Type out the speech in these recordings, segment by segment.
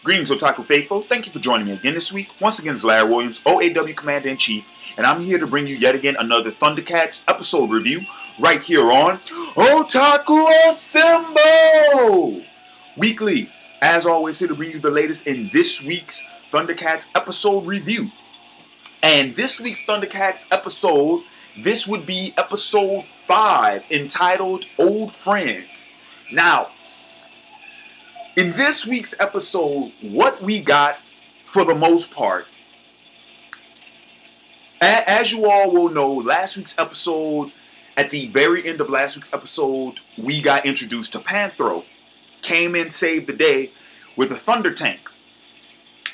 Greetings, Otaku Faithful. Thank you for joining me again this week. Once again, it's Larry Williams, OAW Commander-in-Chief, and I'm here to bring you yet again another ThunderCats episode review right here on Otaku Assemble! Weekly, as always, here to bring you the latest in this week's ThunderCats episode review. And this week's ThunderCats episode, this would be episode 5, entitled Old Friends. Now, in this week's episode, what we got, for the most part, as you all will know, last week's episode, at the very end of last week's episode, we got introduced to Panthro. Came in, saved the day with a thunder tank.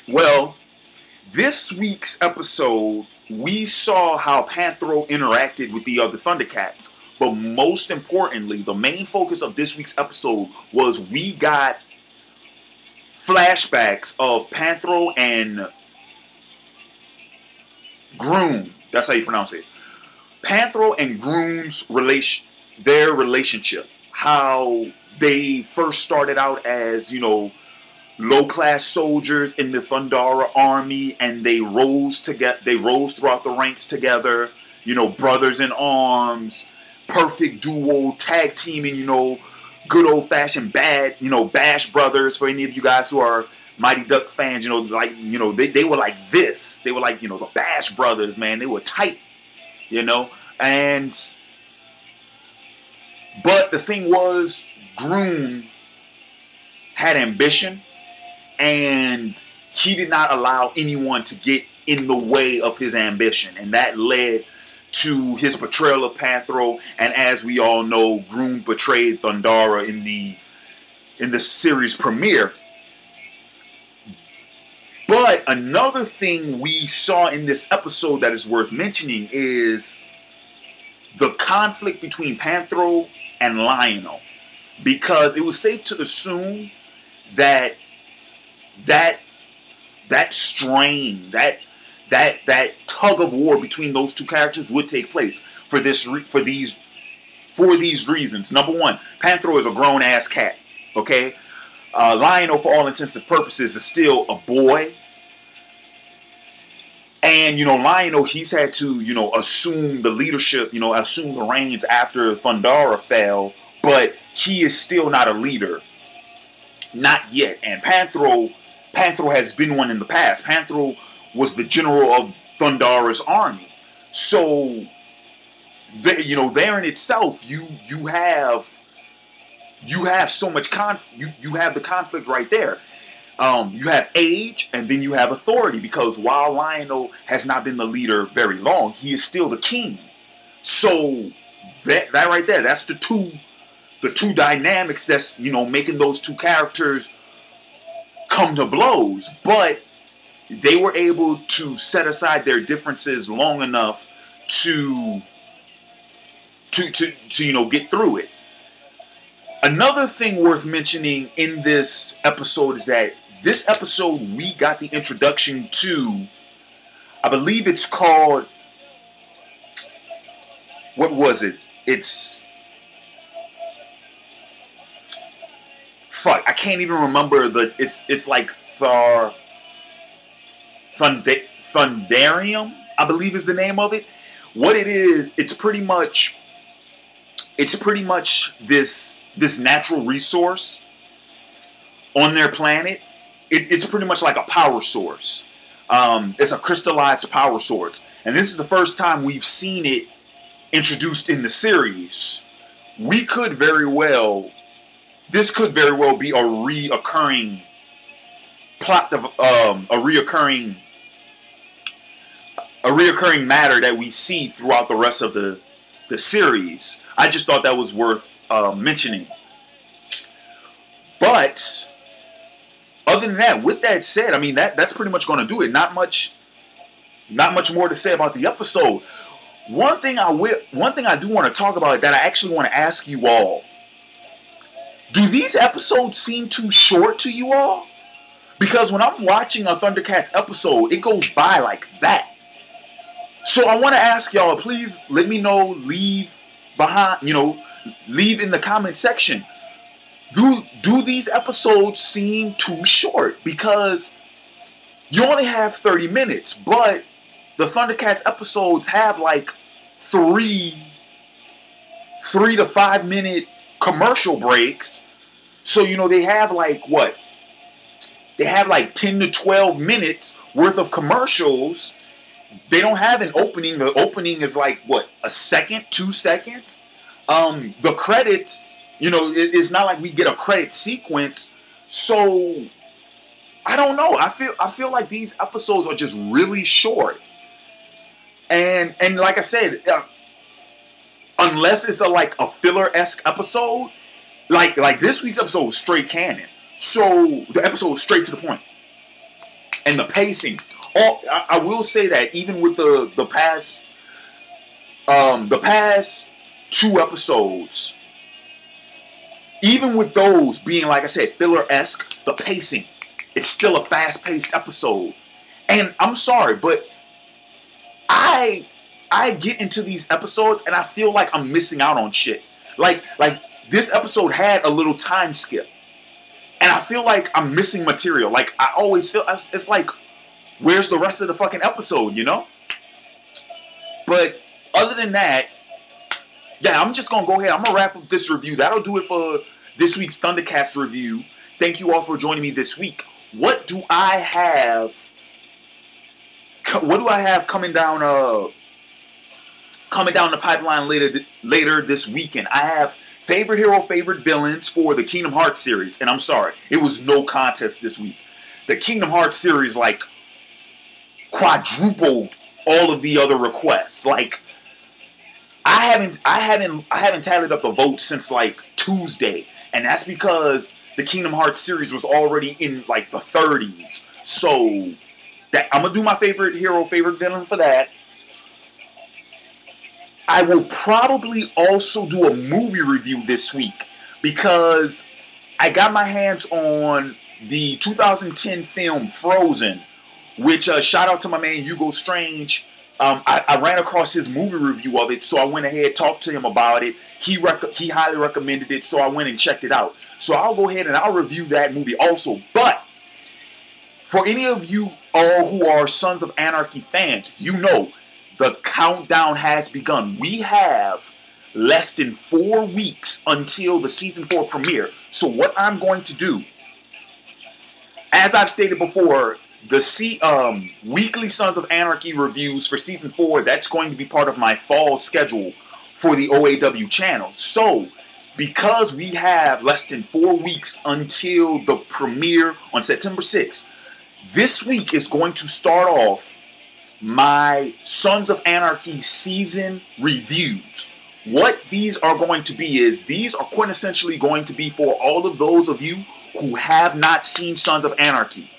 Well, this week's episode, we saw how Panthro interacted with the other ThunderCats. But most importantly, the main focus of this week's episode was we got flashbacks of Panthro and Grune. That's how you pronounce it. Panthro and Grune's relationship. How they first started out as, low-class soldiers in the Thundara army, and they rose together. They rose throughout the ranks together. Brothers in arms, perfect duo, tag teaming. Good old-fashioned Bash Brothers, for any of you guys who are Mighty Duck fans, they were like this. They were like, the Bash Brothers, man. They were tight, but the thing was, Grune had ambition, and he did not allow anyone to get in the way of his ambition, and that led to his betrayal of Panthro, and as we all know, Grune betrayed Thundara in the series premiere. But another thing we saw in this episode that is worth mentioning is the conflict between Panthro and Lionel, because it was safe to assume that strain, that tug of war between those two characters would take place for these reasons. Number one, Panthro is a grown-ass cat, okay? Lionel, for all intents and purposes, is still a boy. And, Lionel, he's had to, assume the leadership, assume the reins after Thundara fell, but he is still not a leader. Not yet. And Panthro has been one in the past. Panthro was the general of Thundara's army. So, there in itself, you have so much you have the conflict right there. You have age, and then you have authority, because while Lionel has not been the leader very long, he is still the king. So that right there, that's the two dynamics that's making those two characters come to blows. But they were able to set aside their differences long enough to get through it. Another thing worth mentioning in this episode is that this episode we got the introduction to, I believe it's called, what was it? I can't even remember it's like Thunderian, I believe is the name of it. What it is, it's pretty much this natural resource on their planet. It's pretty much like a power source. It's a crystallized power source, and this is the first time we've seen it introduced in the series. This could very well be a reoccurring plot of a reoccurring matter that we see throughout the rest of the series. I just thought that was worth mentioning. But other than that, with that said, I mean that's pretty much going to do it. Not much more to say about the episode. One thing I do want to talk about that I actually want to ask you all: do these episodes seem too short to you all? Because when I'm watching a ThunderCats episode, it goes by like that. So I want to ask y'all, please let me know, leave in the comment section. Do do these episodes seem too short? Because you only have 30 minutes, but the ThunderCats episodes have like 3 to 5 minute commercial breaks. So, you know, they have like what? They have like 10 to 12 minutes worth of commercials. They don't have an opening. The opening is like what? A second, 2 seconds. The credits, you know, it's not like we get a credit sequence. So I don't know. I feel like these episodes are just really short. And like I said, unless it's like a filler-esque episode, like this week's episode was straight canon. So the episode was straight to the point. And the pacing. I will say that even with the past 2 episodes, even with those being, like I said, filler-esque, the pacing, it's still a fast-paced episode. And I'm sorry, but I get into these episodes and I feel like I'm missing out on shit. Like this episode had a little time skip. And I feel like I'm missing material. Like, I always feel, it's like, where's the rest of the fucking episode, you know? But other than that, yeah, I'm just going to go ahead. I'm going to wrap up this review. That'll do it for this week's ThunderCats review. Thank you all for joining me this week. What do I have coming down the pipeline later this weekend? I have favorite hero, favorite villains for the Kingdom Hearts series. And I'm sorry, it was no contest this week. The Kingdom Hearts series, like, quadrupled all of the other requests. Like, I haven't tallied up the votes since like Tuesday. And that's because the Kingdom Hearts series was already in like the 30s. So that I'm gonna do my favorite hero, favorite villain for that. I will probably also do a movie review this week because I got my hands on the 2010 film Frozen, which shout out to my man Hugo Strange. I ran across his movie review of it, so I went ahead, talked to him about it. He highly recommended it, so I went and checked it out. So I'll go ahead and I'll review that movie also. But for any of you all who are Sons of Anarchy fans, you know the countdown has begun. We have less than 4 weeks until the season 4 premiere. So what I'm going to do, as I've stated before, the weekly Sons of Anarchy reviews for season 4, that's going to be part of my fall schedule for the OAW channel. So because we have less than 4 weeks until the premiere on September 6th, this week is going to start off my Sons of Anarchy season reviews. What these are going to be is, these are quintessentially going to be for all of those of you who have not seen Sons of Anarchy.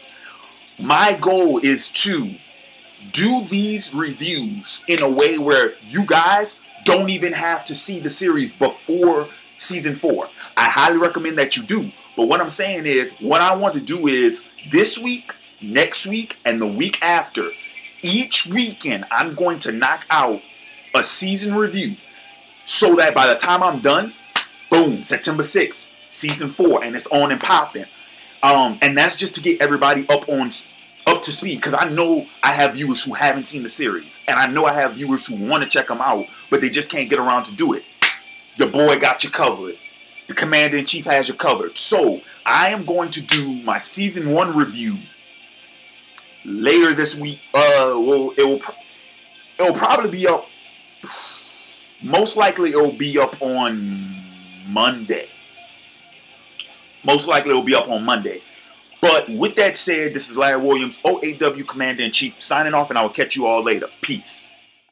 My goal is to do these reviews in a way where you guys don't even have to see the series before season 4. I highly recommend that you do. But what I'm saying is, what I want to do is, this week, next week, and the week after, each weekend, I'm going to knock out a season review so that by the time I'm done, boom, September 6th, season 4, and it's on and popping. And that's just to get everybody up to speed, because I know I have viewers who haven't seen the series, and I know I have viewers who want to check them out, but they just can't get around to do it. Your boy got you covered. The Commander-in-Chief has you covered. So I am going to do my season 1 review later this week. Well, it will probably be up. Most likely, it will be up on Monday. Most likely, it will be up on Monday. But with that said, this is Larry Williams, OAW Commander-in-Chief, signing off, and I will catch you all later. Peace.